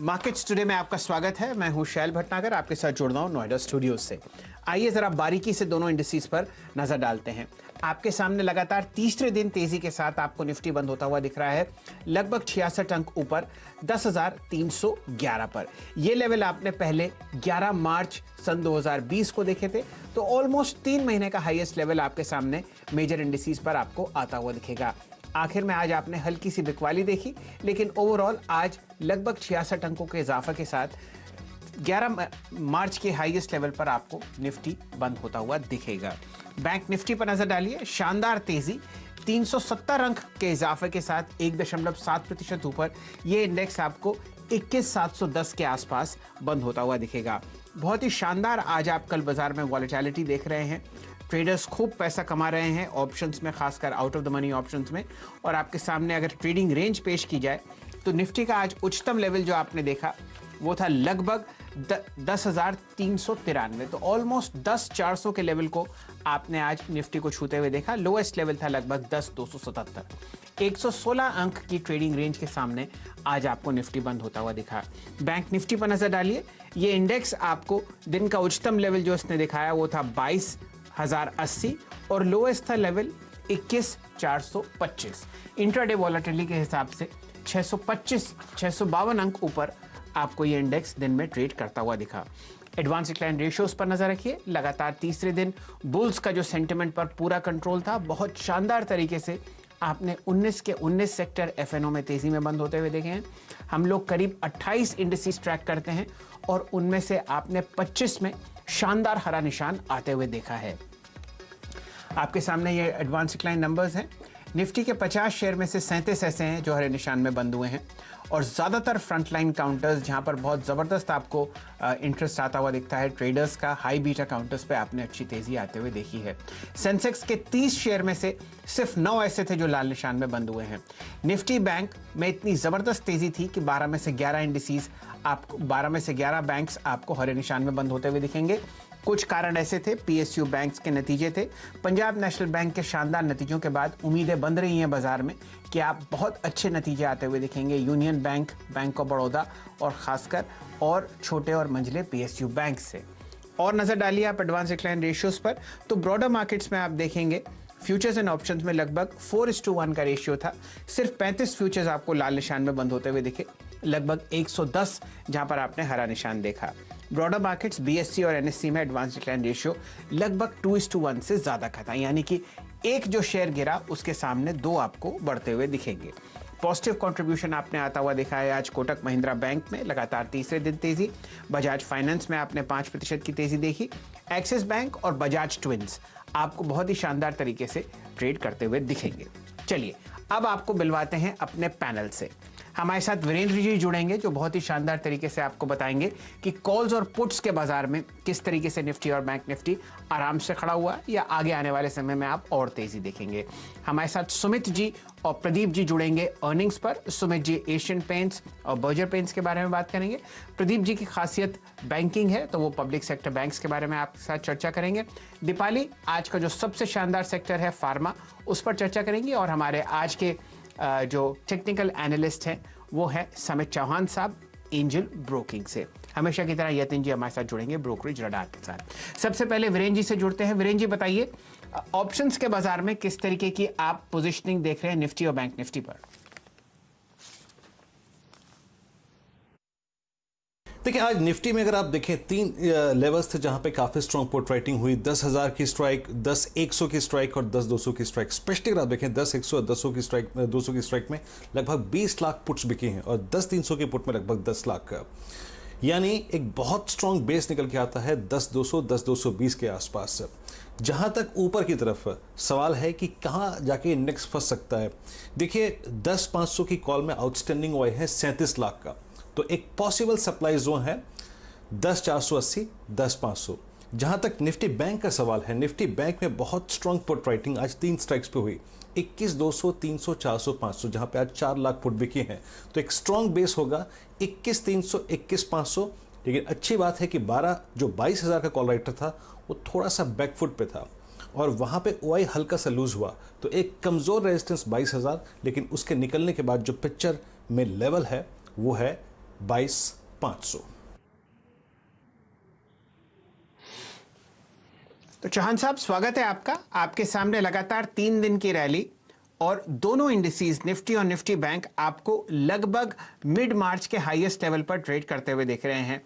Markets today में आपका स्वागत है। मैं हूं शैल भटनागर, आपके साथ जुड़ रहा हूं नोएडा स्टूडियोज से। आइए जरा बारीकी से दोनों इंडिसेस पर नजर डालते हैं। आपके सामने लगातार तीसरे दिन तेजी के साथ आपको निफ्टी बंद होता हुआ दिख रहा है, लगभग 66 अंक ऊपर 10,311 पर। यह लेवल आपने पहले 11 मार्च सन 2020 को देखे थे, तो ऑलमोस्ट 3 महीने का हाईएस्ट लेवल आपके सामने मेजर इंडिसेस पर आपको आता हुआ दिखेगा। आखिर में आज आपने हल्की सी बिकवाली देखी, लेकिन ओवरऑल आज लगभग 66 अंकों के इजाफा के साथ 11 मार्च के हाईएस्ट लेवल पर आपको निफ्टी बंद होता हुआ दिखेगा। बैंक निफ्टी पर नजर डालिए, शानदार तेजी 370 अंक के इजाफे के साथ 1.7% ऊपर। यह इंडेक्स आपको 21,710 के आसपास बंद होता हुआ दिखेगा। बहुत ही शानदार आज आप कल बाजार में वॉलेटिलिटी देख रहे हैं। ट्रेडर्स खूब पैसा कमा रहे हैं ऑप्शंस में, खासकर out of the money options में। और आपके सामने अगर ट्रेडिंग रेंज पेश की जाए तो निफ्टी का आज उच्चतम लेवल जो आपने देखा वो था लगभग 10,393, तो ऑलमोस्ट 10,400 के लेवल को आपने आज निफ्टी को छूते हुए देखा। लोएस्ट लेवल था लगभग 10,277। 116 अंक की ट्रेडिंग रेंज के सामने आज आपको निफ्टी बंद होता हुआ दिखा। बैंक निफ्टी पर नजर डालिए, ये इंडेक्स आपको दिन का उच्चतम लेवल जो इसने दिखाया वो था 22,080 और लोएस्ट था लेवल 21,425। इंट्राडे वॉलेटिलिटी के हिसाब से 652 अंक ऊपर आपको ये इंडेक्स दिन में ट्रेड करता हुआ दिखा। एडवांस डिक्लाइन रेशियोज पर नजर रखिए, लगातार तीसरे दिन बुल्स का जो सेंटिमेंट पर पूरा कंट्रोल था, बहुत शानदार तरीके से आपने 19 के 19 सेक्टर एफएनओ में तेजी में बंद होते हुए देखे हैं। हम लोग करीब 28 इंडिसेस ट्रैक करते हैं और उनमें से आपने 25 में शानदार हरा निशान आते हुए देखा है। आपके सामने ये एडवांस डिक्लाइन नंबर्स हैं। निफ्टी के 50 शेयर में से 37 ऐसे हैं जो हरे निशान में बंद हुए हैं और ज़्यादातर फ्रंटलाइन काउंटर्स जहां पर बहुत ज़बरदस्त आपको इंटरेस्ट आता हुआ दिखता है ट्रेडर्स का, हाई बीटा काउंटर्स पे आपने अच्छी तेज़ी आते हुए देखी है। सेंसेक्स के 30 शेयर में से सिर्फ 9 ऐसे थे जो लाल निशान में बंद हुए हैं। निफ्टी बैंक में इतनी ज़बरदस्त तेज़ी थी कि 12 में से 11 इंडिसेस आपको 12 में से 11 बैंक्स आपको हरे निशान में बंद होते हुए दिखेंगे। कुछ कारण ऐसे थे, पीएसयू बैंक्स के नतीजे थे। पंजाब नेशनल बैंक के शानदार नतीजों के बाद उम्मीदें बन रही हैं बाजार में कि आप बहुत अच्छे नतीजे आते हुए दिखेंगे union bank, bank of Baroda और खासकर और छोटे और मंझले पीएसयू बैंक से। और नजर डालिए आप एडवांस डिक्लाइन रेशियोज पर, तो ब्रॉडर मार्केट्स में आप देखेंगे फ्यूचर्स एंड ऑप्शंस में लगभग 4:1 का रेशियो था। सिर्फ 35 फ्यूचर्स आपको लाल निशान में बंद होते हुए दिखे, लगभग 110 जहां पर आपने हरा निशान देखा। ब्रॉडर मार्केट्स बीएससी और एनएससी में एडवांस डिक्लाइन रेशियो लगभग 2:1 से ज्यादा का था, यानी कि एक जो शेयर गिरा उसके सामने 2 आपको बढ़ते हुए दिखेंगे। पॉजिटिव कंट्रीब्यूशन आपने आता हुआ दिखा है आज कोटक महिंद्रा बैंक में, लगातार तीसरे दिन तेजी। बजाज फाइनेंस में आपने 5% की तेजी देखी। एक्सिस बैंक और बजाज ट्विंस आपको बहुत ही शानदार तरीके से ट्रेड करते हुए दिखेंगे। चलिए अब आपको मिलवाते हैं अपने पैनल से। हमारे साथ वीरेंद्र जी जुड़ेंगे जो बहुत ही शानदार तरीके से आपको बताएंगे कि कॉल्स और पुट्स के बाजार में किस तरीके से निफ्टी और बैंक निफ्टी आराम से खड़ा हुआ या आगे आने वाले समय में आप और तेजी देखेंगे। हमारे साथ सुमित जी और प्रदीप जी जुड़ेंगे अर्निंग्स पर। सुमित जी एशियन पेंट्स और बर्जर पेंट्स के बारे में बात करेंगे। प्रदीप जी की खासियत बैंकिंग है तो वो पब्लिक सेक्टर बैंक्स के बारे में आपके साथ चर्चा करेंगे। दीपाली आज का जो सबसे शानदार सेक्टर है फार्मा, उस पर चर्चा करेंगी। और हमारे आज के जो टेक्निकल एनालिस्ट हैं वो है समित चौहान साहब एंजल ब्रोकिंग से। हमेशा की तरह यतिन जी हमारे साथ जुड़ेंगे ब्रोकरेज रडार के साथ। सबसे पहले वीरेंद्र जी से जुड़ते हैं। वीरेंद्र जी बताइए, ऑप्शंस के बाजार में किस तरीके की आप पोजीशनिंग देख रहे हैं निफ्टी और बैंक निफ्टी पर? देखिए आज निफ्टी में अगर आप देखें 3 लेवल्स थे जहां पे काफी स्ट्रॉन्ग पुट राइटिंग हुई। 10,000 की स्ट्राइक, 10,100 की स्ट्राइक और 10,200 की स्ट्राइक। स्पेशली अगर आप देखें 10,100 और 200 की स्ट्राइक में लगभग 20 लाख पुट्स बिके हैं और 10,300 के पुट में लगभग 10 लाख का, यानी एक बहुत स्ट्रॉन्ग बेस निकल के आता है 10,200 10,220 के आसपास। जहां तक ऊपर की तरफ सवाल है कि कहां जाके इंडेक्स फंस सकता है। देखिए 10,500 की कॉल में आउटस्टैंडिंग हुए हैं 37 लाख का, तो एक पॉसिबल सप्लाई जोन है 10,480 10,500। जहां तक निफ्टी बैंक का सवाल है, निफ्टी बैंक में बहुत स्ट्रॉन्ग पुट राइटिंग आज 3 स्ट्राइक्स पे हुई, 21,200 300 400 500, जहां पे आज 4 लाख पुट बिके हैं। तो एक स्ट्रॉन्ग बेस होगा 21,300 21,500। लेकिन अच्छी बात है कि 22,000 का कॉल राइटर था वो थोड़ा सा बैकफुट पे था और वहां पे ओआई हल्का सा लूज हुआ, तो एक कमजोर रेजिस्टेंस 22,000। लेकिन उसके निकलने के बाद जो पिक्चर में लेवल है वो है 22,500। तो चौहान साहब, स्वागत है आपका। आपके सामने लगातार 3 दिन की रैली और दोनों इंडिसेस निफ्टी और निफ्टी बैंक आपको लगभग मिड मार्च के हाईएस्ट लेवल पर ट्रेड करते हुए दिख रहे हैं।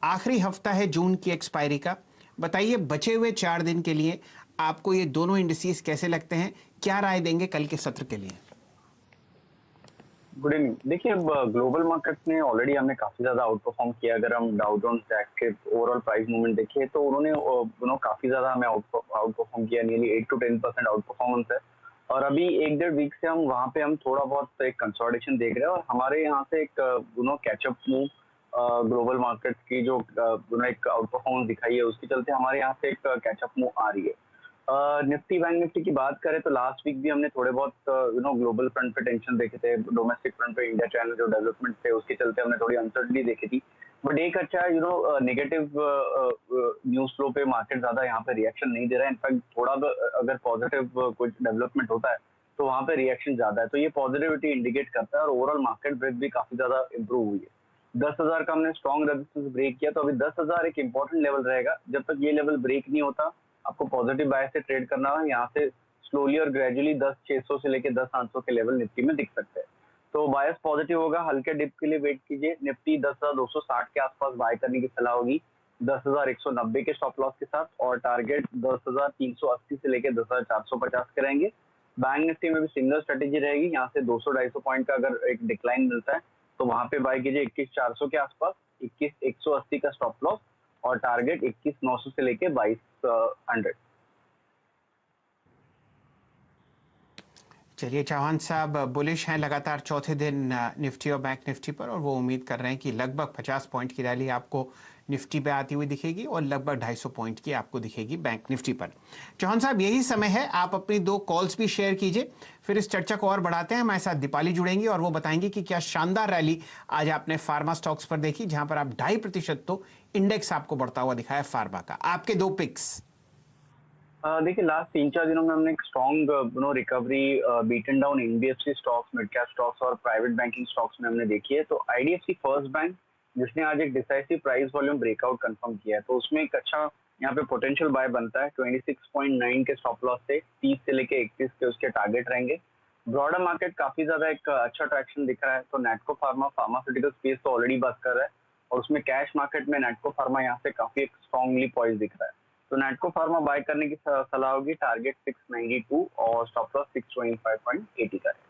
आखिरी हफ्ता है जून की एक्सपायरी का। बताइए, बचे हुए 4 दिन के लिए आपको ये दोनों इंडिसेस कैसे लगते हैं? क्या राय देंगे कल के सत्र के लिए? Good evening. देखिए, अब ग्लोबल मार्केट में ऑलरेडी हमने काफी ज्यादा आउट परफॉर्म किया। अगर हम डाउ जोन्स के ओवरऑल प्राइस मूवमेंट देखें तो उन्होंने काफी ज्यादा हमें आउट परफॉर्म किया। नियरली 8 to 10% आउट परफॉर्मेंस है। और अभी 1-1.5 वीक से हम वहाँ पे हम थोड़ा बहुत एक कंसोलिडेशन देख रहे हैं और हमारे यहाँ से एक कैचअप मूव ग्लोबल मार्केट की जो एक आउट परफॉर्मेंस दिखाई है, उसके चलते हमारे यहाँ से एक कैचअप मूव आ रही है। निफ्टी बैंक निफ्टी की बात करें तो लास्ट वीक भी हमने थोड़े बहुत ग्लोबल फ्रंट पे टेंशन देखे थे। डोमेस्टिक फ्रंट पे इंडिया चाइना जो डेवलपमेंट थे उसके चलते हमने थोड़ी अनसर्टनिटी देखी थी। बट एक अच्छा नेगेटिव न्यूज फ्लो पे मार्केट ज्यादा यहाँ पे रिएक्शन नहीं दे रहा है। इनफैक्ट थोड़ा अगर पॉजिटिव कुछ डेवलपमेंट होता है तो वहाँ पे रिएक्शन ज्यादा है, तो ये पॉजिटिविटी इंडिकेट करता है। और ओवरऑल मार्केट ब्रेक भी काफी ज्यादा इंप्रूव हुई है। 10,000 का हमने स्ट्रॉन्ग रेजिस्टेंस ब्रेक किया, तो अभी 10,000 एक इंपॉर्टेंट लेवल रहेगा। जब तक ये लेवल ब्रेक नहीं होता आपको पॉजिटिव बायस से ट्रेड करना है। यहाँ से स्लोली और ग्रेजुअली 10,600 से लेकर 10,800 के लेवल निफ्टी में दिख सकते हैं। तो बायस पॉजिटिव होगा। हल्के डिप के लिए वेट कीजिए। निफ्टी 10,260 के आसपास बाय करने की सलाह होगी 10,190 के स्टॉप लॉस के साथ, और टारगेट 10,380 से लेकर 10,450 के रहेंगे। बैंक निफ्टी में भी सिंगल स्ट्रेटेजी रहेगी। यहाँ से 200-250 पॉइंट का अगर एक डिक्लाइन मिलता है तो वहां पे बाय कीजिए 21,400 के आसपास, 21,180 का स्टॉप लॉस और टारगेट 21,900 से लेके 22,100। चलिए, चौहान साहब बुलिश हैं लगातार चौथे दिन निफ्टी और बैंक निफ्टी पर, और वो उम्मीद कर रहे हैं कि लगभग 50 पॉइंट की रैली आपको निफ्टी पे आती हुई दिखेगी और लगभग 250 पॉइंट की आपको दिखेगी बैंक निफ्टी पर। चौहान साहब, यही समय है, आप अपनी 2 कॉल्स भी शेयर कीजिए, फिर इस चर्चा को और बढ़ाते हैं। हमारे साथ दीपाली जुड़ेंगी और वो बताएंगी कि क्या शानदार रैली आज आपने फार्मा स्टॉक्स पर देखी, जहां पर आप 2.5% तो इंडेक्स आपको बढ़ता हुआ दिखाया फार्मा का। आपके 2 पिक्स। देखिए, लास्ट 3-4 दिनों में हमने एक strong recovery beaten down NBFC stocks, mid cap stocks और प्राइवेट बैंकिंग स्टॉक्स में हमने देखी है। तो आईडीएफसी फर्स्ट बैंक जिसने आज एक decisive price volume breakout confirm किया है, तो उसमें एक अच्छा यहाँ पे पोटेंशियल बाय बनता है। 26.9 के स्टॉप लॉस से 30 से लेके 31 के उसके टारगेट रहेंगे। ब्रॉडर मार्केट काफी ज्यादा एक अच्छा ट्रैक्शन दिख रहा है। तो नेटको फार्मा फार्मास्यूटिकल स्पेस तो ऑलरेडी बात कर रहा है, और उसमें कैश मार्केट में नेटको फार्मा यहाँ से काफी एक स्ट्रॉन्गली पॉइज दिख रहा है। तो नेटको फार्मा बाय करने की सलाह होगी। टारगेट 692 और स्टॉप लॉस 625.80 का है।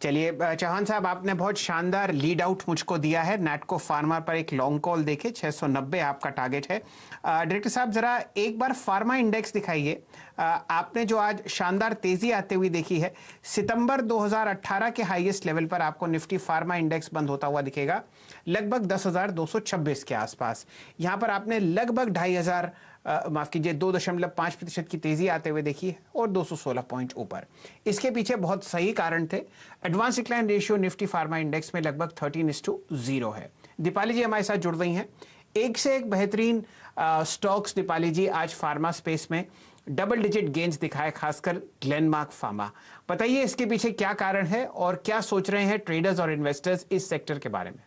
चलिए चौहान साहब, आपने बहुत शानदार लीड आउट मुझको दिया है। नेटको फार्मा पर एक लॉन्ग कॉल देखे, 690 आपका टारगेट है। डायरेक्टर साहब, जरा एक बार फार्मा इंडेक्स दिखाइए। आपने जो आज शानदार तेजी आते हुए देखी है, सितंबर 2018 के हाईएस्ट लेवल पर आपको निफ्टी फार्मा इंडेक्स बंद होता हुआ दिखेगा लगभग 10,226 के आसपास। यहां पर आपने लगभग 2,500 माफ कीजिए 2.5% की तेजी आते हुए देखी है और 216 पॉइंट ऊपर। इसके पीछे बहुत सही कारण थे। Advance decline ratio Nifty pharma index में लगभग 13:0 है। दीपाली जी हमारे साथ जुड़ गई हैं। एक से एक बेहतरीन स्टॉक्स दीपाली जी आज फार्मा स्पेस में डबल डिजिट गेन्स दिखाए, खासकर ग्लेनमार्क फार्मा। बताइए इसके पीछे क्या कारण है और क्या सोच रहे हैं ट्रेडर्स और इन्वेस्टर्स इस सेक्टर के बारे में?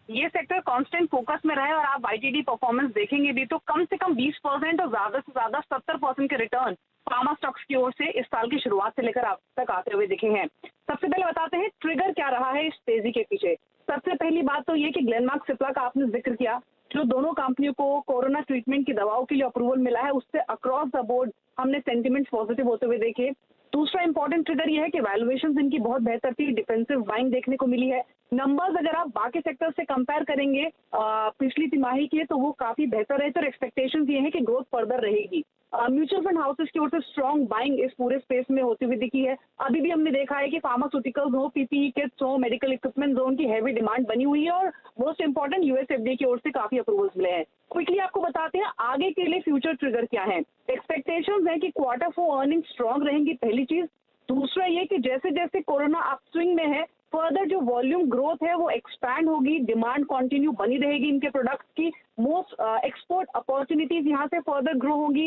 ये सेक्टर कांस्टेंट फोकस में रहे और आप वाईटीडी परफॉर्मेंस देखेंगे भी तो कम से कम 20% और ज्यादा से ज्यादा 70% के रिटर्न फार्मा स्टॉक्स की ओर से इस साल की शुरुआत से लेकर अब तक आते हुए दिखे हैं। सबसे पहले बताते हैं ट्रिगर क्या रहा है इस तेजी के पीछे। सबसे पहली बात तो ये कि ग्लेनमार्क सिप्ला का आपने जिक्र किया, जो दोनों कंपनियों को कोरोना ट्रीटमेंट की दवाओं के लिए अप्रूवल मिला है, उससे अक्रॉस द बोर्ड हमने सेंटिमेंट्स पॉजिटिव होते हुए देखे। दूसरा इंपॉर्टेंट ट्रिगर यह है कि वैल्यूएशंस इनकी बहुत बेहतर थी, डिफेंसिव बाइंग देखने को मिली है। नंबर्स अगर आप बाकी सेक्टर से कंपेयर करेंगे पिछली तिमाही के, तो वो काफी बेहतर है। तो एक्सपेक्टेशंस ये है कि ग्रोथ फर्दर रहेगी। म्यूचुअल फंड हाउसेस की ओर से स्ट्रॉन्ग बाइंग इस पूरे स्पेस में होती हुई दिखी है। अभी भी हमने देखा है कि फार्मास्यूटिकल्स हो, पीपीई किट्स हो, मेडिकल इक्विपमेंट हो, उनकी हैवी डिमांड बनी हुई है और मोस्ट इंपॉर्टेंट यूएसएफडीए की ओर से काफी अप्रूवल्स मिले हैं। क्विकली आपको बताते हैं आगे के लिए फ्यूचर ट्रिगर क्या है। एक्सपेक्टेशंस है कि क्वार्टर 4 अर्निंग स्ट्रॉन्ग रहेंगी, पहली चीज। दूसरा ये कि जैसे जैसे कोरोना अपस्विंग में है, फर्दर जो वॉल्यूम ग्रोथ है वो एक्सपैंड होगी, डिमांड कंटिन्यू बनी रहेगी इनके प्रोडक्ट्स की, मोस्ट एक्सपोर्ट अपॉर्चुनिटीज यहाँ से फर्दर ग्रो होंगी।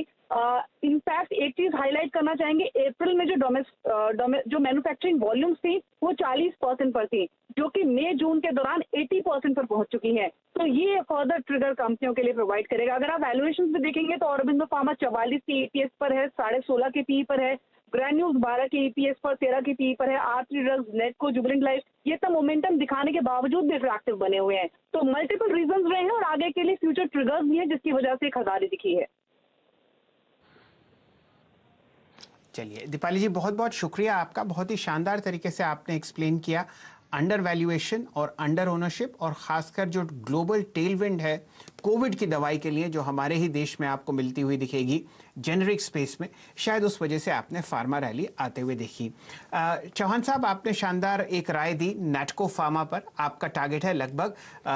इनफैक्ट एक चीज हाईलाइट करना चाहेंगे, अप्रैल में जो मैन्युफैक्चरिंग वॉल्यूम्स थी वो 40% पर थी, जो कि मई जून के दौरान 80% पर पहुंच चुकी है। तो ये फर्दर ट्रिगर कंपनियों के लिए प्रोवाइड करेगा। अगर आप वैल्यूएशन में देखेंगे तो ऑरोबिंदो फार्मा 44 के ईपीएस पर है, 16.5 के पीई पर है, ग्रैन्यूल्स 12 के ईपीएस पर, 13 के पीई पर है, आर3 ड्रग्स, नेटको, जुबिलेंट लाइफ, ये सब मोमेंटम दिखाने के बावजूद भी अट्रैक्टिव बने हुए हैं। तो मल्टीपल रीजंस रहे हैं और आगे के लिए फ्यूचर ट्रिगर्स भी हैं जिसकी वजह से खरीदारी दिखी है। चलिए दीपाली जी, बहुत बहुत शुक्रिया आपका, बहुत ही शानदार तरीके से आपने एक्सप्लेन किया अंडर वैल्यूएशन और अंडर ओनरशिप, और खासकर जो ग्लोबल टेलविंड है कोविड की दवाई के लिए जो हमारे ही देश में आपको मिलती हुई दिखेगी जेनरिक स्पेस में, शायद उस वजह से आपने फार्मा रैली आते हुए देखी। चौहान साहब, आपने शानदार एक राय दी नैटको फार्मा पर, आपका टारगेट है लगभग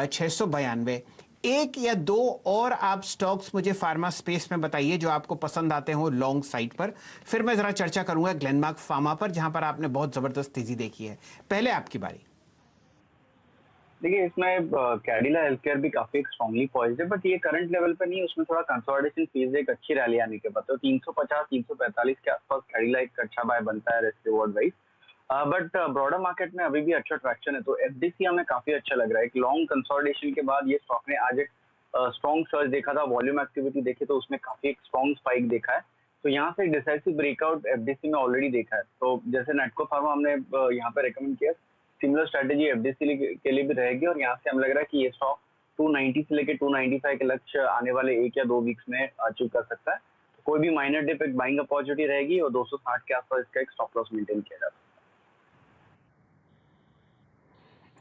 692। एक या दो और आप स्टॉक्स मुझे फार्मा स्पेस में बताइए जो आपको पसंद आते हो लॉन्ग साइड पर, फिर मैं जरा चर्चा करूंगा ग्लेनमार्क फार्मा पर जहां पर आपने बहुत जबरदस्त तेजी देखी है। पहले आपकी बारी। देखिए, इसमें कैडिला हेल्थकेयर भी काफी स्ट्रांगली पॉइज्ड है, बट ये करंट लेवल पे नहीं, उसमें थोड़ा कंसोलिडेशन फेज, एक अच्छी रैली आने के बाद तो 350-345 के आसपास कैडिला एक अच्छा बाय बनता है risk reward wise. But broader market में अभी भी अच्छा ट्रैक्शन है, तो एफडीसी हमें काफी अच्छा लग रहा है। एक लॉन्ग कंसोलिडेशन के बाद ये स्टॉक ने आज एक स्ट्रॉन्ग सर्ज देखा था, वॉल्यूम एक्टिविटी देखे तो उसमें काफी एक स्ट्रॉन्ग स्पाइक देखा है, तो यहाँ से डिसाइसिव ब्रेकआउट एफडीसी में ऑलरेडी देखा है। तो जैसे नेटको फार्मा हमने यहाँ पे रेकमेंड किया, सिमिलर स्ट्रेटेजी एफडीसी के लिए भी रहेगी, और यहाँ से हमें लग रहा है कि ये स्टॉक 290 से लेकर 295 के लक्ष्य आने वाले 1 या 2 वीक्स में अचीव कर सकता है। तो कोई भी माइनर डिप एक बाइंग अपॉर्चुनिटी रहेगी, और 260 के आसपास इसका एक स्टॉप लॉस मेंटेन किया जा सकता है।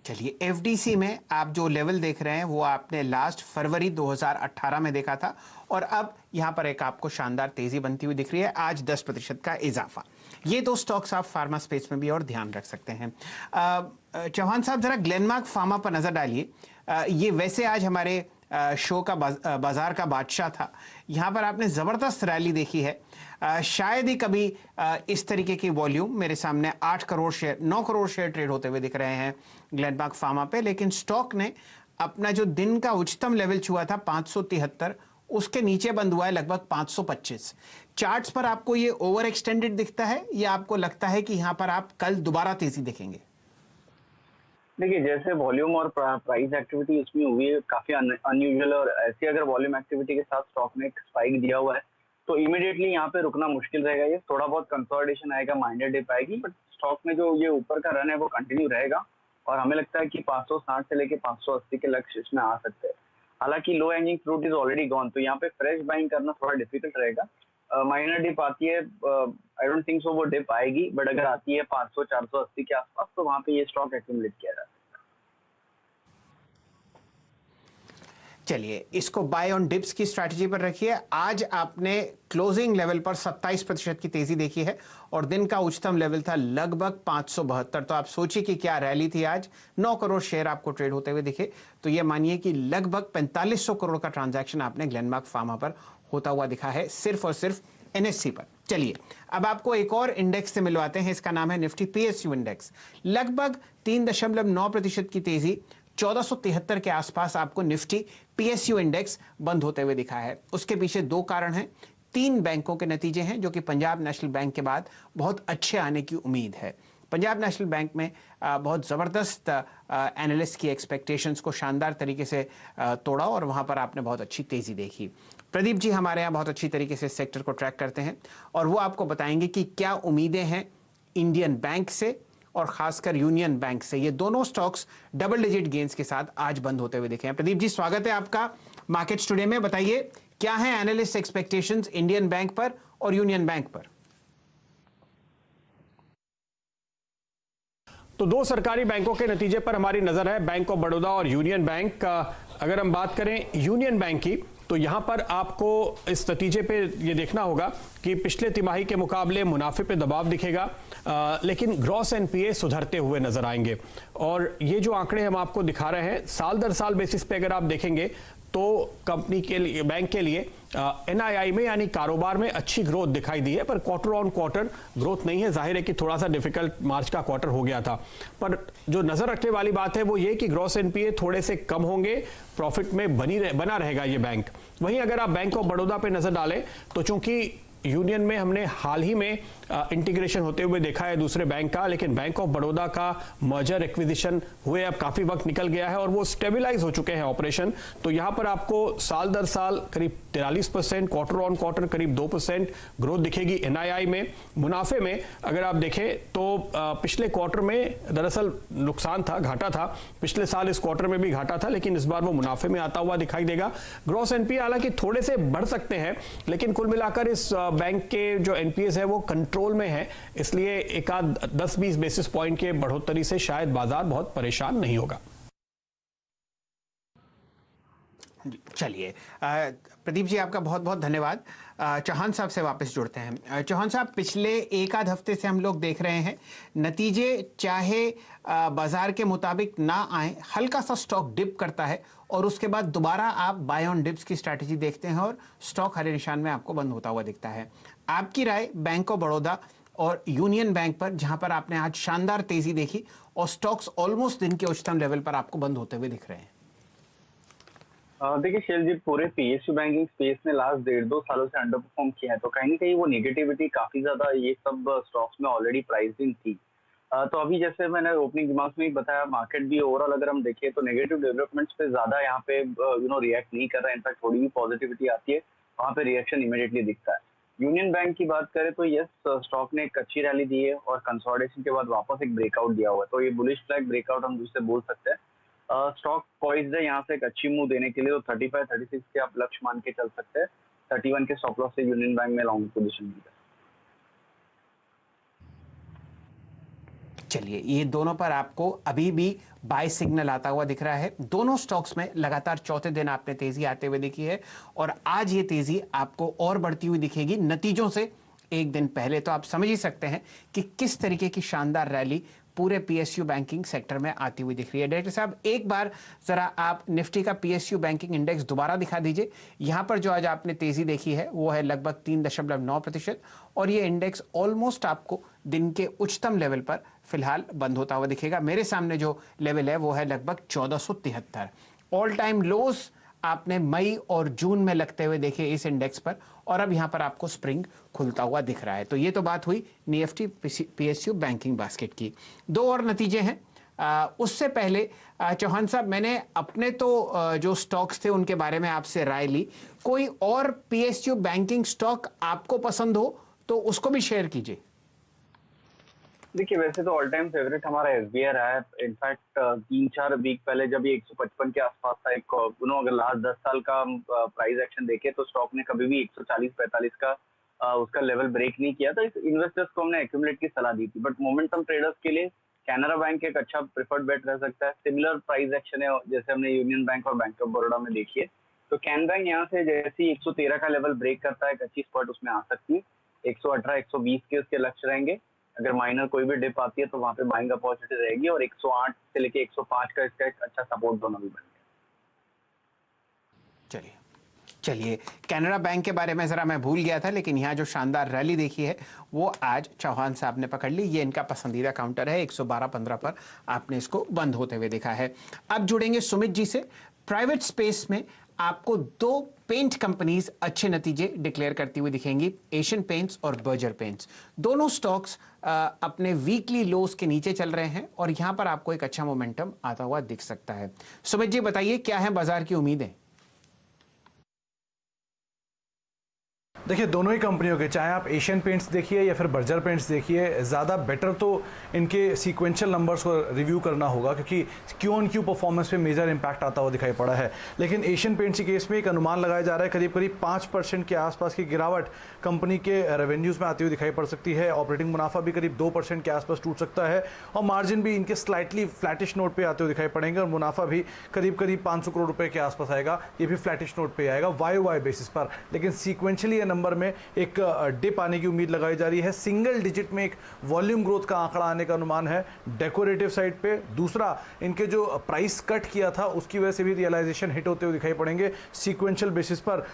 चलिए, एफडीसी में आप जो लेवल देख रहे हैं वो आपने लास्ट फरवरी 2018 में देखा था, और अब यहां पर एक आपको शानदार तेजी बनती हुई दिख रही है, आज 10% का इजाफा। ये दो स्टॉक्स आप फार्मा स्पेस में भी और ध्यान रख सकते हैं। चौहान साहब, जरा ग्लेनमार्क फार्मा पर नजर डालिए। ये वैसे आज हमारे शो का बाजार का बादशाह था, यहाँ पर आपने ज़बरदस्त रैली देखी है। शायद ही कभी इस तरीके की वॉल्यूम, मेरे सामने 8 crore share 9 crore share trade होते हुए दिख रहे हैं ग्लेनमार्क फार्मा पे, लेकिन स्टॉक ने अपना जो दिन का उच्चतम लेवल छुआ था 573, उसके नीचे बंद हुआ है लगभग 525। चार्ट्स पर आपको ये ओवर एक्सटेंडेड दिखता है या आपको लगता है कि यहाँ पर आप कल दोबारा तेजी देखेंगे? देखिए, जैसे वॉल्यूम और प्राइस एक्टिविटी इसमें हुई है काफी अनयूजुअल, और ऐसी अगर वॉल्यूम एक्टिविटी के साथ स्टॉक ने एक स्पाइक दिया हुआ है तो इमीडिएटली यहाँ पे रुकना मुश्किल रहेगा। ये थोड़ा बहुत कंसोलिडेशन आएगा, माइनर डिप आएगी, बट स्टॉक में जो ये ऊपर का रन है वो कंटिन्यू रहेगा, और हमें लगता है कि 560 से लेके 580 के लक्ष्य इसमें आ सकते हैं। हालांकि low hanging fruit is already gone, तो यहाँ पे फ्रेश बाइंग करना थोड़ा डिफिकल्ट रहेगा। माइनर डिप आती है, आई डोंट थिंक सो वो डिप आएगी, बट अगर आती है 500-480 के आसपास तो वहाँ पे ये स्टॉक एक्यूमुलेट किया जा सकता है। चलिए, इसको बाय ऑन डिप्स की स्ट्रैटेजी पर रखिए। आज आपने क्लोजिंग लेवल पर 27% की तेजी देखी है, और दिन का उच्चतम लेवल था लगभग 572। तो आप सोचिए कि क्या रैली थी आज। 9 करोड़ शेयर आपको ट्रेड होते हुए दिखे, तो ये मानिए कि लगभग 4500 करोड़ का ट्रांजैक्शन आपने ग्लेनमार्क फार्मा पर होता हुआ दिखा है, सिर्फ और सिर्फ एनएससी पर। चलिए, अब आपको एक और इंडेक्स से मिलवाते हैं, इसका नाम है निफ्टी पीएसयू इंडेक्स। लगभग 3.9% की तेजी, 1473 के आसपास आपको निफ्टी पीएसयू इंडेक्स बंद होते हुए दिखा है। उसके पीछे 2 कारण हैं। 3 बैंकों के नतीजे हैं जो कि पंजाब नेशनल बैंक के बाद बहुत अच्छे आने की उम्मीद है। पंजाब नेशनल बैंक में बहुत ज़बरदस्त एनालिस्ट की एक्सपेक्टेशंस को शानदार तरीके से तोड़ा, और वहाँ पर आपने बहुत अच्छी तेज़ी देखी। प्रदीप जी हमारे यहाँ बहुत अच्छी तरीके से सेक्टर को ट्रैक करते हैं, और वो आपको बताएंगे कि क्या उम्मीदें हैं इंडियन बैंक से और खासकर यूनियन बैंक से। ये दोनों स्टॉक्स डबल डिजिट गेन्स के साथ आज बंद होते हुए दिखे हैं। प्रदीप जी, स्वागत है आपका मार्केट टुडे में। बताइए, क्या है एनालिस्ट एक्सपेक्टेशंस इंडियन बैंक पर और यूनियन बैंक पर? तो 2 सरकारी बैंकों के नतीजे पर हमारी नजर है, बैंक ऑफ बड़ौदा और यूनियन बैंक। अगर हम बात करें यूनियन बैंक की, तो यहां पर आपको इस नतीजे पे ये देखना होगा कि पिछले तिमाही के मुकाबले मुनाफे पे दबाव दिखेगा। लेकिन ग्रॉस एनपीए सुधरते हुए नजर आएंगे। और ये जो आंकड़े हम आपको दिखा रहे हैं साल दर साल बेसिस पे अगर आप देखेंगे तो कंपनी के लिए, बैंक के लिए एनआईआई में यानी कारोबार में अच्छी ग्रोथ दिखाई दी है, पर क्वार्टर ऑन क्वार्टर ग्रोथ नहीं है। जाहिर है कि थोड़ा सा डिफिकल्ट मार्च का क्वार्टर हो गया था, पर जो नजर रखने वाली बात है वो ये कि ग्रॉस एनपीए थोड़े से कम होंगे, प्रॉफिट में बना रहेगा ये बैंक। वहीं अगर आप बैंक ऑफ बड़ौदा पे नजर डालें तो चूंकि यूनियन में हमने हाल ही में इंटीग्रेशन होते हुए देखा है दूसरे बैंक का, लेकिन बैंक ऑफ बड़ौदा का मर्जर एक्विजिशन हुए अब काफी वक्त निकल गया है और वो स्टेबलाइज हो चुके हैं ऑपरेशन। तो यहां पर आपको साल दर साल करीब 43%, क्वार्टर ऑन क्वार्टर करीब 2% ग्रोथ दिखेगी एनआईआई में। मुनाफे में अगर आप देखें तो पिछले क्वार्टर में दरअसल नुकसान था, घाटा था, पिछले साल इस क्वार्टर में भी घाटा था, लेकिन इस बार वो मुनाफे में आता हुआ दिखाई देगा। ग्रॉस एनपीए हालांकि थोड़े से बढ़ सकते हैं, लेकिन कुल मिलाकर इस बैंक के जो एनपीएस है वो कंट्रोल में है, इसलिए एक आध 10-20 बेसिस पॉइंट के बढ़ोतरी से शायद बाजार बहुत परेशान नहीं होगा। चलिए प्रदीप जी, आपका बहुत बहुत धन्यवाद। चौहान साहब से वापस जुड़ते हैं। चौहान साहब, पिछले एक आध हफ्ते से हम लोग देख रहे हैं नतीजे चाहे बाजार के मुताबिक ना आए, हल्का सा स्टॉक डिप करता है और उसके बाद दोबारा आप बाय ऑन डिप्स की स्ट्रैटेजी देखते हैं और स्टॉक हरे निशान में आपको बंद होता हुआ दिखता है। आपकी राय बैंक ऑफ बड़ौदा और यूनियन बैंक पर, जहां पर आपने आज शानदार तेजी देखी और स्टॉक्स ऑलमोस्ट दिन के उच्चतम लेवल पर आपको बंद होते हुए दिख रहे हैं? देखिए शैल जी, पूरे पीएसयू बैंकिंग स्पेस ने लास्ट 1.5-2 सालों से अंडर परफॉर्म किया है, तो कहीं ना कहीं वो नेगेटिविटी काफी ज्यादा ये सब स्टॉक्स में ऑलरेडी प्राइस्ड इन थी। तो अभी जैसे मैंने ओपनिंग रिमार्क्स में ही बताया, मार्केट भी ओवरऑल अगर हम देखें तो नेगेटिव डेवलपमेंट्स पे ज्यादा यहाँ पे रिएक्ट नहीं कर रहा है। इनफैक्ट थोड़ी भी पॉजिटिविटी आती है वहाँ पे रिएक्शन इमीडिएटली दिखता है। यूनियन बैंक की बात करें तो यस, स्टॉक ने एक अच्छी रैली दी है और कंसोलिडेशन के बाद वापस एक ब्रेकआउट दिया हुआ है, तो ये बुलिश फ्लैग ब्रेकआउट हम जिससे बोल सकते हैं। स्टॉक पॉइज्ड है यहाँ से एक अच्छी मूव देने के लिए, तो 35-36 के आप लक्ष्य मान के चल सकते हैं। 31 के स्टॉप लॉस से यूनियन बैंक में लॉन्ग पोजीशन मिल है। चलिए, ये दोनों पर आपको अभी भी बाय सिग्नल आता हुआ दिख रहा है। दोनों स्टॉक्स में लगातार चौथे दिन आपने तेजी आते हुए देखी है और आज ये तेजी आपको और बढ़ती हुई दिखेगी नतीजों से एक दिन पहले। तो आप समझ ही सकते हैं कि किस तरीके की शानदार रैली पूरे पीएसयू बैंकिंग सेक्टर में आती हुई दिख रही है। डायरेक्टर साहब, एक बार जरा आप निफ्टी का पीएसयू बैंकिंग इंडेक्स दोबारा दिखा दीजिए। यहां पर जो आज आपने तेजी देखी है वो है लगभग 3.9% और ये इंडेक्स ऑलमोस्ट आपको दिन के उच्चतम लेवल पर फिलहाल बंद होता हुआ दिखेगा। मेरे सामने जो लेवल है वो है लगभग 1473। ऑल टाइम लोज आपने मई और जून में लगते हुए देखे इस इंडेक्स पर और अब यहां पर आपको स्प्रिंग खुलता हुआ दिख रहा है। तो ये तो बात हुई निफ्टी पीएसयू बैंकिंग बास्केट की। दो और नतीजे हैं। उससे पहले चौहान साहब, मैंने अपने तो जो स्टॉक्स थे उनके बारे में आपसे राय ली। कोई और पीएसयू बैंकिंग स्टॉक आपको पसंद हो तो उसको भी शेयर कीजिए। देखिए, वैसे तो ऑल टाइम फेवरेट हमारा एसबीआई रहा है। इनफैक्ट 3-4 वीक पहले जब ये 155 के आसपास था, एक अगर लास्ट 10 साल का प्राइस एक्शन देखे तो स्टॉक ने कभी भी 140-45 का उसका लेवल ब्रेक नहीं किया था। इस इन्वेस्टर्स को हमने एक्यूमुलेट की सलाह दी थी, बट मोमेंटम ट्रेडर्स के लिए कैनरा बैंक एक अच्छा प्रेफर्ड बेट रह सकता है। सिमिलर प्राइस एक्शन है जैसे हमने यूनियन बैंक और बैंक ऑफ बड़ौदा में देखी है। तो कैन बैंक यहाँ से जैसे ही 113 का लेवल ब्रेक करता है, एक अच्छी स्पॉट उसमें आ सकती है। 118-120 के उसके लक्ष्य रहेंगे। अगर माइनर कोई भी डिप आती है तो वहां पे बाइंग अपॉर्चुनिटी रहेगी और 108 से लेके 105 का इसका एक अच्छा सपोर्ट जोन भी बन गया। चलिए, कैनरा बैंक के बारे में जरा मैं भूल गया था, लेकिन यहाँ जो शानदार रैली देखी है वो आज चौहान साहब ने पकड़ ली। ये इनका पसंदीदा काउंटर है, 112.15 पर आपने इसको बंद होते हुए देखा है। अब जुड़ेंगे सुमित जी से। प्राइवेट स्पेस में आपको दो पेंट कंपनीज अच्छे नतीजे डिक्लेयर करती हुई दिखेंगी, एशियन पेंट्स और बर्जर पेंट्स। दोनों स्टॉक्स अपने वीकली लोस के नीचे चल रहे हैं और यहां पर आपको एक अच्छा मोमेंटम आता हुआ दिख सकता है। सुमित जी, बताइए क्या है बाजार की उम्मीदें? देखिए, दोनों ही कंपनियों के, चाहे आप एशियन पेंट्स देखिए या फिर बर्जर पेंट्स देखिए, ज़्यादा बेटर तो इनके सीक्वेंशियल नंबर्स को रिव्यू करना होगा क्योंकि क्यू ऑन क्यू परफॉर्मेंस पे मेजर इंपैक्ट आता हुआ दिखाई पड़ा है। लेकिन एशियन पेंट्स के केस में एक अनुमान लगाया जा रहा है करीब करीब 5% के आसपास की गिरावट कंपनी के रेवेन्यूज़ में आती हुई दिखाई पड़ सकती है। ऑपरेटिंग मुनाफा भी करीब 2% के आसपास टूट सकता है और मार्जिन भी इनके स्लाइटली फ्लैटिश नोट पर आते हुए दिखाई पड़ेंगे और मुनाफा भी करीब करीब 500 करोड़ रुपये के आसपास आएगा। ये भी फ्लैटिश नोट पर आएगा YOY बेसिस पर। लेकिन सीक्वेंशियली नंबर में एक डिप आने की उम्मीद लगाई जा रही है। सिंगल डिजिट में एक वॉल्यूम ग्रोथ का आंकड़ा आने का अनुमान है डेकोरेटिव साइड पे। दूसरा, इनके जो प्राइस कट किया था उसकी वजह से भी रियलाइजेशन हिट होते हुए दिखाई पड़ेंगे सीक्वेंशियल बेसिस पर।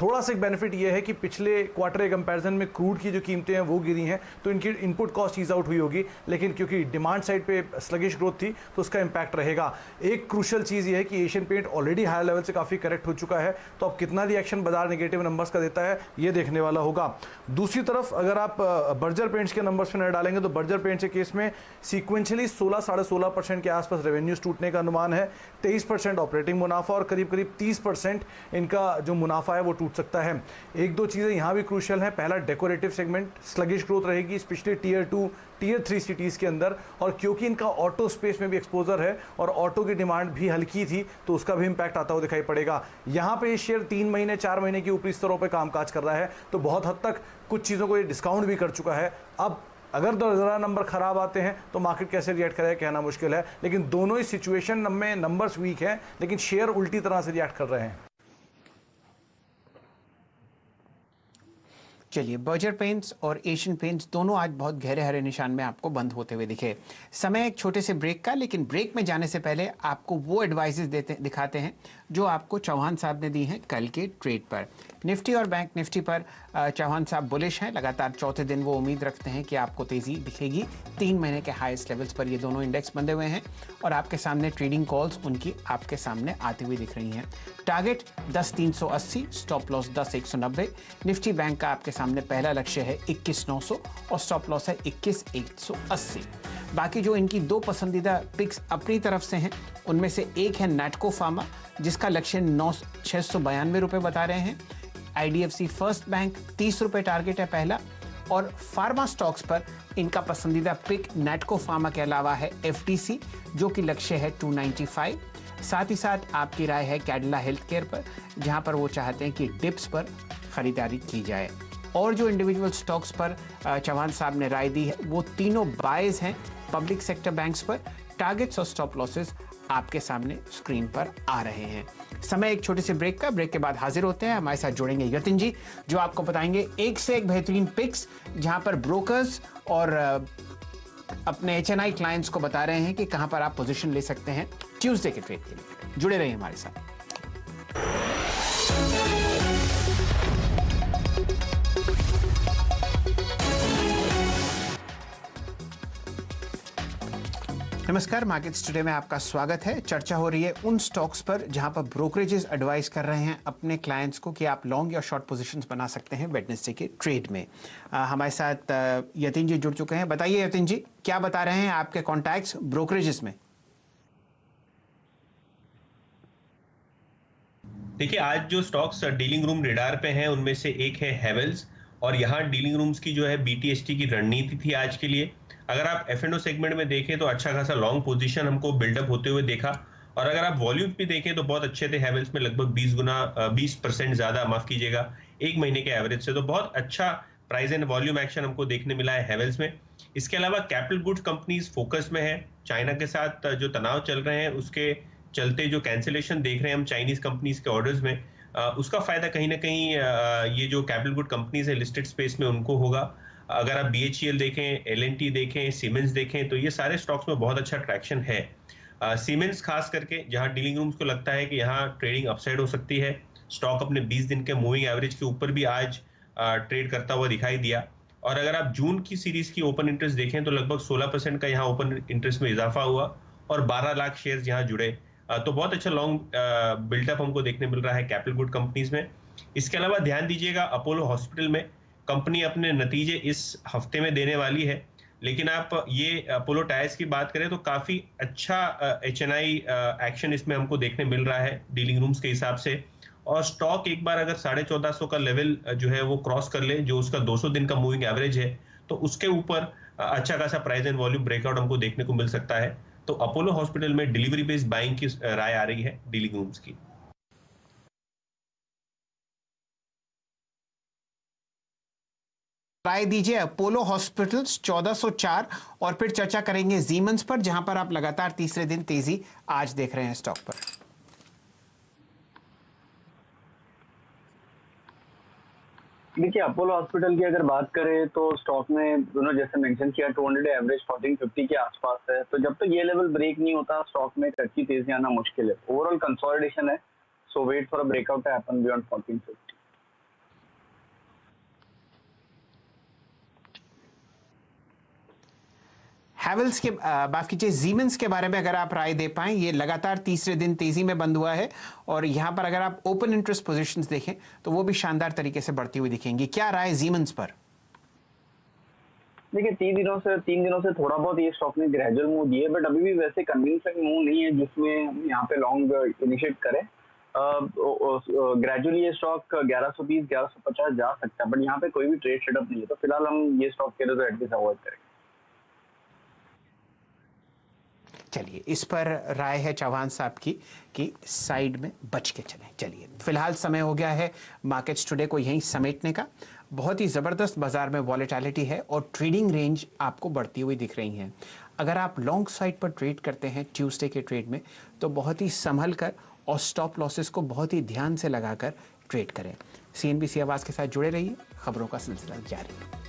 थोड़ा सा एक बेनिफिट ये है कि पिछले क्वार्टर के कंपैरिजन में क्रूड की जो कीमतें हैं वो गिरी हैं, तो इनकी इनपुट कॉस्ट ईज आउट हुई होगी, लेकिन क्योंकि डिमांड साइड पे स्लगिश ग्रोथ थी तो उसका इंपैक्ट रहेगा। एक क्रूशियल चीज़ ये है कि Asian paint already higher level से काफ़ी करेक्ट हो चुका है, तो अब कितना रिएक्शन बाजार नेगेटिव नंबर्स का देता है ये देखने वाला होगा। दूसरी तरफ अगर आप बर्जर पेंट्स के नंबर्स में नजर डालेंगे तो बर्जर पेंट्स के केस में सीक्वेंशियली 16-16.5% के आसपास रेवेन्यूज टूटने का अनुमान है। 23% ऑपरेटिंग मुनाफा और करीब करीब 30% इनका जो मुनाफा है वो टूट सकता है। एक दो चीज़ें यहाँ भी क्रूशियल हैं। पहला, डेकोरेटिव सेगमेंट स्लगिश ग्रोथ रहेगी स्पेशली टियर 2 टियर 3 सिटीज़ के अंदर, और क्योंकि इनका ऑटो स्पेस में भी एक्सपोजर है और ऑटो की डिमांड भी हल्की थी तो उसका भी इंपैक्ट आता हुआ दिखाई पड़ेगा। यहाँ पे ये शेयर 3 महीने 4 महीने की ऊपरी स्तरों पर कामकाज कर रहा है, तो बहुत हद तक कुछ चीज़ों को ये डिस्काउंट भी कर चुका है। अब अगर ज़रा नंबर खराब आते हैं तो मार्केट कैसे रिएक्ट करेगा कहना मुश्किल है, लेकिन दोनों ही सिचुएशन में नंबर्स वीक हैं लेकिन शेयर उल्टी तरह से रिएक्ट कर रहे हैं। चलिए, बर्जर पेंट्स और एशियन पेंट्स दोनों आज बहुत गहरे हरे निशान में आपको बंद होते हुए दिखे। समय एक छोटे से ब्रेक का, लेकिन ब्रेक में जाने से पहले आपको वो एडवाइजेस दिखाते हैं जो आपको चौहान साहब ने दी हैं कल के ट्रेड पर। निफ्टी और बैंक निफ्टी पर चौहान साहब बुलिश हैं। लगातार चौथे दिन वो उम्मीद रखते हैं कि आपको तेज़ी दिखेगी। 3 महीने के हाईएस्ट लेवल्स पर ये दोनों इंडेक्स बंधे हुए हैं और आपके सामने ट्रेडिंग कॉल्स उनकी आपके सामने आती हुई दिख रही हैं। Target 10,380, stop loss 10,190। Nifty bank का आपके सामने पहला लक्ष्य है 21,900 और स्टॉप लॉस है 21,180। बाकी जो इनकी दो पसंदीदा पिक्स अपनी तरफ से हैं उनमें से एक है नैटको फार्मा जिसका लक्ष्य 692 रुपये बता रहे हैं। IDFC फर्स्ट बैंक 30 रुपये टारगेट है पहला, और फार्मा स्टॉक्स पर इनका पसंदीदा पिक नैटको फार्मा के अलावा है FTC जो कि लक्ष्य है 295। साथ ही साथ आपकी राय है कैडिला हेल्थ केयर पर, जहां पर वो चाहते हैं कि डिप्स पर खरीदारी की जाए। और जो इंडिविजुअल स्टॉक्स पर चौहान साहब ने राय दी है वो तीनों बायज हैं पब्लिक सेक्टर बैंक्स पर। टारगेट्स और स्टॉप लॉसेस आपके सामने स्क्रीन पर आ रहे हैं। समय एक छोटे से ब्रेक का, ब्रेक के बाद हाजिर होते हैं। हमारे साथ जुड़ेंगे यतिन जी जो आपको बताएंगे एक से एक बेहतरीन पिक्स जहां पर ब्रोकर्स और अपने HNI क्लाइंट्स को बता रहे हैं कि कहां पर आप पोजीशन ले सकते हैं ट्यूसडे के ट्रेड के लिए। जुड़े रहिए हमारे साथ। नमस्कार, मार्केट्स टुडे में आपका स्वागत है। चर्चा हो रही है उन स्टॉक्स पर जहां पर ब्रोकरेजेस एडवाइस कर रहे हैं अपने क्लाइंट्स को कि आप लॉन्ग या शॉर्ट पोजीशंस बना सकते हैं वेडनेसडे के ट्रेड में। हमारे साथ यतिन जी जुड़ चुके हैं। बताइए यतिन जी, क्या बता रहे हैं आपके कॉन्टैक्ट्स ब्रोकरेजेस में? देखिए, आज जो स्टॉक्स डीलिंग रूम रेडार पे हैं उनमें से एक है हेवेल्स, और यहाँ डीलिंग रूम्स की जो है BTST की रणनीति थी आज के लिए। अगर आप F&O सेगमेंट में देखें तो अच्छा खासा लॉन्ग पोजीशन हमको बिल्डअप होते हुए देखा, और अगर आप वॉल्यूम भी देखें तो बहुत अच्छे थे हेवेल्स में, लगभग 20% ज्यादा, माफ कीजिएगा, एक महीने के एवरेज से। तो बहुत अच्छा प्राइस एंड वॉल्यूम एक्शन हमको देखने मिला है हेवेल्स में। इसके अलावा कैपिटल गुड्स कंपनीज फोकस में है। चाइना के साथ जो तनाव चल रहे हैं उसके चलते जो कैंसिलेशन देख रहे हैं हम चाइनीज कंपनीज के ऑर्डर्स में, उसका फायदा कहीं ना कहीं ये जो कैपिटल गुड कंपनीज है लिस्टेड स्पेस में उनको होगा। अगर आप BHEL देखें, L&T देखें, सीमेंस देखें तो ये सारे स्टॉक्स में बहुत अच्छा ट्रैक्शन है। सीमेंस खास करके जहां डीलिंग रूम्स को लगता है कि यहाँ ट्रेडिंग अपसाइड हो सकती है। स्टॉक अपने 20 दिन के मूविंग एवरेज के ऊपर भी आज ट्रेड करता हुआ दिखाई दिया। और अगर आप जून की सीरीज की ओपन इंटरेस्ट देखें तो लगभग 16% का यहाँ ओपन इंटरेस्ट में इजाफा हुआ और 12 लाख शेयर्स यहाँ जुड़े। तो बहुत अच्छा लॉन्ग बिल्डअप हमको देखने मिल रहा है कैपिटल गुड कंपनीज में। इसके अलावा ध्यान दीजिएगा अपोलो हॉस्पिटल में कंपनी अपने नतीजे इस हफ्ते में देने वाली है, लेकिन आप ये अपोलो टायर्स की बात करें तो काफी अच्छा HNI एक्शन इसमें हमको देखने मिल रहा है डीलिंग रूम्स के हिसाब से। और स्टॉक एक बार अगर 1450 का लेवल जो है वो क्रॉस कर ले, जो उसका 200 दिन का मूविंग एवरेज है, तो उसके ऊपर अच्छा खासा प्राइस एंड वॉल्यूम ब्रेकआउट हमको देखने को मिल सकता है। तो अपोलो हॉस्पिटल में डिलीवरी बेस्ड बाइंग की राय आ रही है डीलिंग रूम्स की। राय दीजिए अपोलो हॉस्पिटल्स 1404, और फिर चर्चा करेंगे जीमेंस पर जहां पर आप लगातार तीसरे दिन तेजी आज देख रहे हैं स्टॉक पर। देखिए अपोलो हॉस्पिटल की अगर बात करें तो स्टॉक में जैसे मेंशन किया 200 एवरेज 1450 के आसपास है, तो जब तक ये लेवल ब्रेक नहीं होता स्टॉक में अच्छी तेजी आना मुश्किल है। ओवरऑल कंसोलिडेशन है, so wait for a breakout to happen beyond 1450। Havells के माफ कीजिए जीमेंस के बारे में अगर आप राय दे पाएं, ये लगातार तीसरे दिन तेजी में बंद हुआ है और यहां पर अगर आप ओपन इंटरेस्ट पोजीशंस देखें तो वो भी शानदार तरीके से बढ़ती हुई दिखेंगी। क्या राय जीमेंस पर? देखिए 3 दिनों से थोड़ा बहुत ये स्टॉक ने ग्रेजुअल मूव दिए, बट अभी भी वैसे कन्विंसिंग मूव नहीं है जिसमें हम यहाँ पे लॉन्ग इनिशिएट करें। ग्रेजुअली ये स्टॉक 1120 1150 जा सकता है, बट यहाँ पे कोई भी ट्रेड सेटअप नहीं है, तो फिलहाल हम ये स्टॉक के लिए तो एटलीस्ट अवॉइड करेंगे। चलिए, इस पर राय है चौहान साहब की कि साइड में बच के चलें। चलिए, फिलहाल समय हो गया है मार्केट्स टुडे को यहीं समेटने का। बहुत ही ज़बरदस्त बाजार में वॉलेटिलिटी है और ट्रेडिंग रेंज आपको बढ़ती हुई दिख रही हैं। अगर आप लॉन्ग साइड पर ट्रेड करते हैं ट्यूसडे के ट्रेड में तो बहुत ही संभल कर और स्टॉप लॉसेस को बहुत ही ध्यान से लगाकर ट्रेड करें। CNBC आवाज़ के साथ जुड़े रहिए, खबरों का सिलसिला जारी है।